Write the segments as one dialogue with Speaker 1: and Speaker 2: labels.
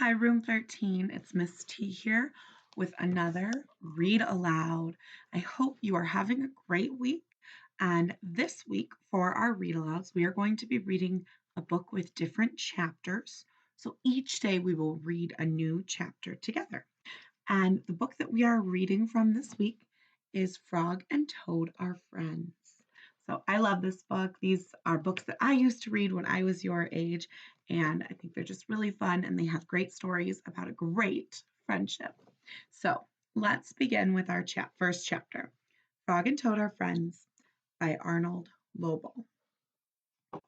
Speaker 1: Hi, Room 13. It's Miss T here with another Read Aloud. I hope you are having a great week. And this week, for our read alouds, we are going to be reading a book with different chapters. So each day we will read a new chapter together. And the book that we are reading from this week is Frog and Toad Are Friends. So I love this book. These are books that I used to read when I was your age, and I think they're just really fun and they have great stories about a great friendship. So let's begin with our first chapter, Frog and Toad Are Friends by Arnold Lobel. All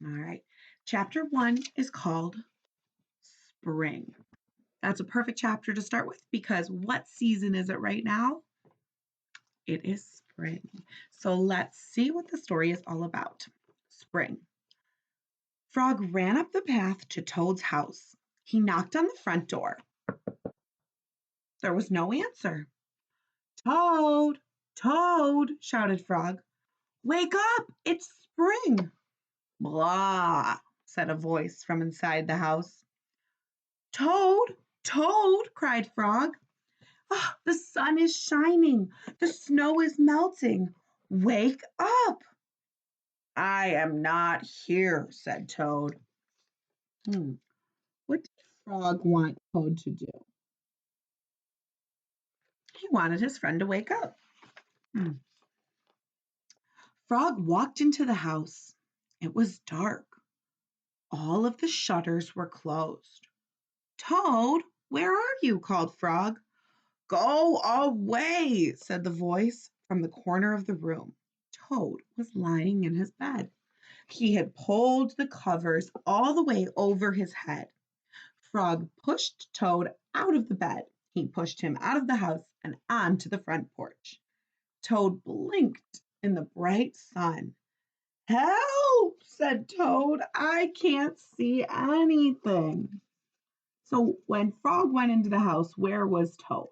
Speaker 1: right, chapter 1 is called Spring. That's a perfect chapter to start with because what season is it right now? It is spring. So let's see what the story is all about. Spring. Frog ran up the path to Toad's house. He knocked on the front door. There was no answer. Toad, Toad, shouted Frog. Wake up, it's spring. Blah, said a voice from inside the house. Toad, Toad, cried Frog. Oh, the sun is shining. The snow is melting. Wake up. I am not here, said Toad. What did Frog want Toad to do? He wanted his friend to wake up. Frog walked into the house. It was dark. All of the shutters were closed. Toad, where are you? Called Frog. Go away, said the voice from the corner of the room. Toad was lying in his bed. He had pulled the covers all the way over his head. Frog pushed Toad out of the bed. He pushed him out of the house and onto the front porch. Toad blinked in the bright sun. Help, said Toad. I can't see anything. So when Frog went into the house, where was Toad?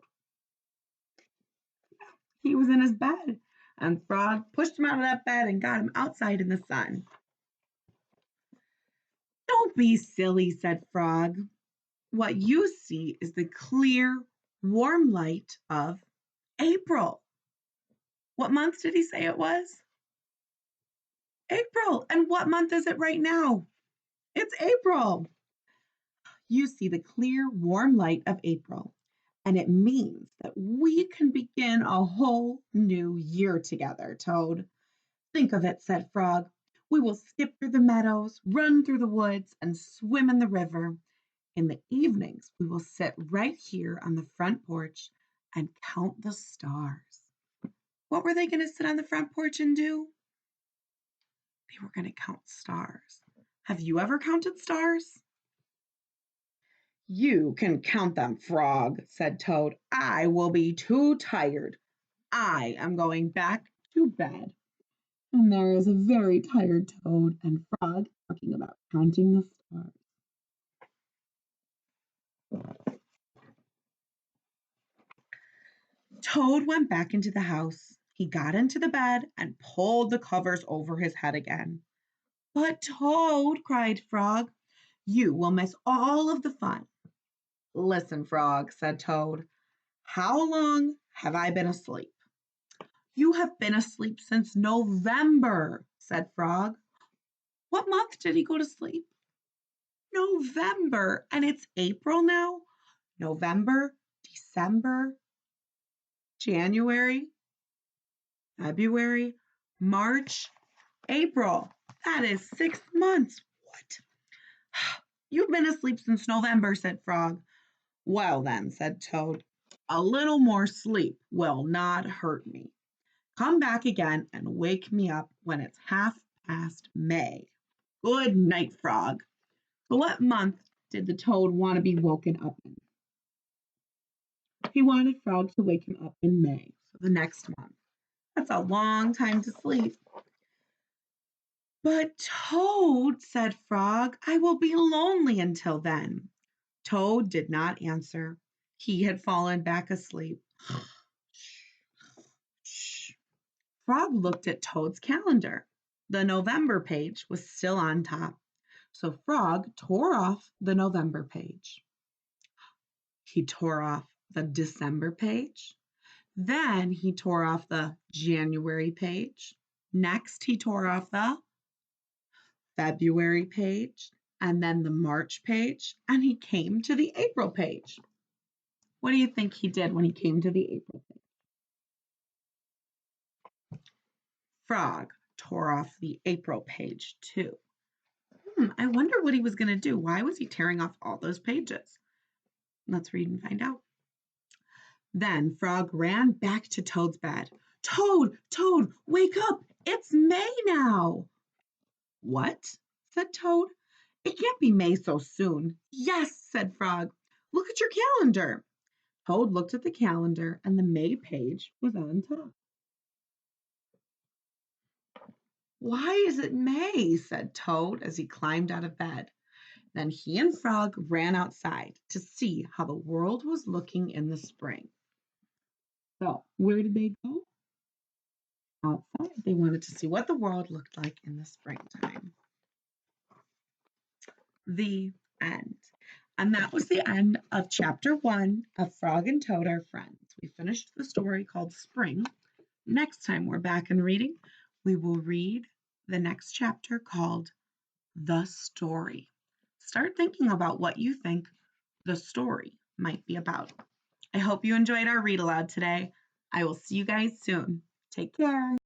Speaker 1: He was in his bed. And Frog pushed him out of that bed and got him outside in the sun. Don't be silly, said Frog. What you see is the clear, warm light of April. What month did he say it was? April. And what month is it right now? It's April. You see the clear, warm light of April, and it means that we can begin a whole new year together, Toad. Think of it, said Frog. We will skip through the meadows, run through the woods, and swim in the river. In the evenings, we will sit right here on the front porch and count the stars. What were they going to sit on the front porch and do? They were going to count stars. Have you ever counted stars? You can count them, Frog, said Toad. I will be too tired. I am going back to bed. And there is a very tired Toad and Frog talking about counting the stars. Toad went back into the house. He got into the bed and pulled the covers over his head again. But Toad, cried Frog, you will miss all of the fun. Listen, Frog, said Toad, how long have I been asleep? You have been asleep since November, said Frog. What month did he go to sleep? November, and it's April now? November, December, January, February, March, April. That is 6 months. What? You've been asleep since November, said Frog. Well then, said Toad, a little more sleep will not hurt me. Come back again and wake me up when it's past May. Good night, Frog. So what month did the Toad want to be woken up in? He wanted Frog to wake him up in May, so the next month. That's a long time to sleep. But Toad, said Frog, I will be lonely until then. Toad did not answer. He had fallen back asleep. Frog looked at Toad's calendar. The November page was still on top. So Frog tore off the November page. He tore off the December page. Then he tore off the January page. Next, he tore off the February page and then the March page, and he came to the April page. What do you think he did when he came to the April page? Frog tore off the April page too. I wonder what he was going to do. Why was he tearing off all those pages? Let's read and find out. Then Frog ran back to Toad's bed. Toad, Toad, wake up! It's May now! What? Said Toad. It can't be May so soon. Yes, said Frog. Look at your calendar. Toad looked at the calendar and the May page was on top. Why is it May? Said Toad as he climbed out of bed. Then he and Frog ran outside to see how the world was looking in the spring. So, where did they go? Outside. They wanted to see what the world looked like in the springtime. The end. And that was the end of chapter 1 of Frog and Toad Are Friends. We finished the story called Spring. Next time we're back in reading, we will read the next chapter called The Story. Start thinking about what you think the story might be about. I hope you enjoyed our read aloud today. I will see you guys soon. Take care.